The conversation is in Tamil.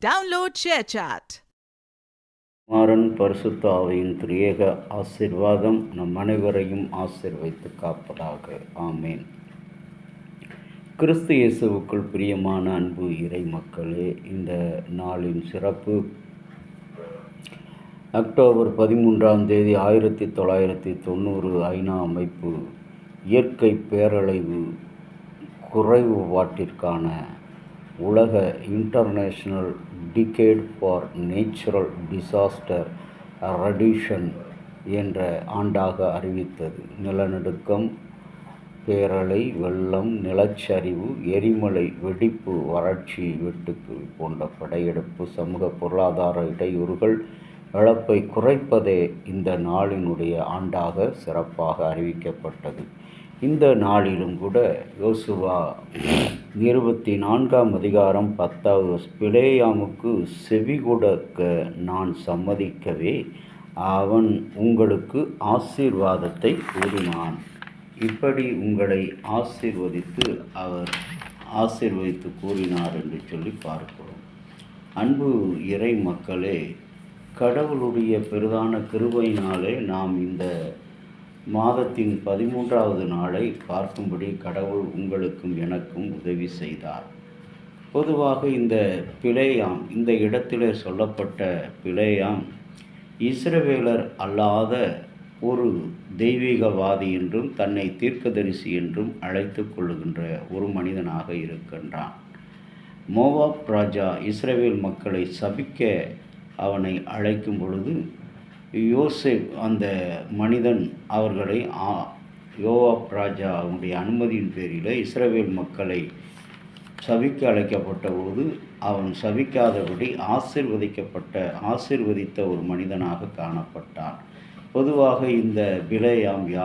Download ShareChat. குமாரன் பரிசுத்த ஆவியின் திரியேக ஆசீர்வாதம் நம் அனைவரையும் ஆசீர்வைத்து காப்பதாக. ஆமேன். கிறிஸ்து இயேசுவுக்குள் பிரியமான அன்பு இறை மக்களே, இந்த நாளின் சிறப்பு அக்டோபர் 13 1990 ஐநா அமைப்பு இயற்கை பேரழிவு குறைவுபாட்டிற்கான உலக international decade for natural disaster reduction என்ற ஆண்டாக அறிவித்தது. நிலநடுக்கம், பேரலை, வெள்ளம், நிலச்சரிவு, எரிமலை வெடிப்பு, வறட்சி, வெட்டுக்கிளி போன்ற படையெடுப்பு, சமூக பொருளாதார இடையூறுகள் இழப்பை குறைப்பதே இந்த நாளினுடைய ஆண்டாக சிறப்பாக அறிவிக்கப்பட்டது. இந்த நாளிலும் கூட யோசுவா 24 அதிகாரம் 10 பிலேயாமுக்கு செவிகொடுக்க நான் சம்மதிக்கவே அவன் உங்களுக்கு ஆசீர்வாதத்தை கூறினான். இப்படி உங்களை அவர் ஆசீர்வதித்து கூறினார் என்று சொல்லி பார்க்கிறோம். அன்பு இறை மக்களே, கடவுளுடைய பெரிதான கிருபையினாலே நாம் இந்த மாதத்தின் 13வது நாளை பார்க்கும்படி கடவுள் உங்களுக்கும் எனக்கும் உதவி செய்தார். பொதுவாக இந்த பிலேயாம், இந்த இடத்திலே சொல்லப்பட்ட பிலேயாம் இஸ்ரவேலர் அல்லாத ஒரு தெய்வீகவாதி என்றும் தன்னை தீர்க்கதரிசி என்றும் அழைத்து கொள்ளுகின்ற ஒரு மனிதனாக இருக்கின்றான். மோவாப் ராஜா இஸ்ரவேல் மக்களை சபிக்க அவனை அழைக்கும் பொழுது யோசேப் அந்த மனிதன் அவர்களை யோவாப் ராஜா அவனுடைய அனுமதியின் பேரில் இஸ்ரவேல் மக்களை சபிக்க அழைக்கப்பட்ட போது அவன் சபிக்காதபடி ஆசீர்வதித்த ஒரு மனிதனாக காணப்பட்டான். பொதுவாக இந்த பிலேயாம் யார்?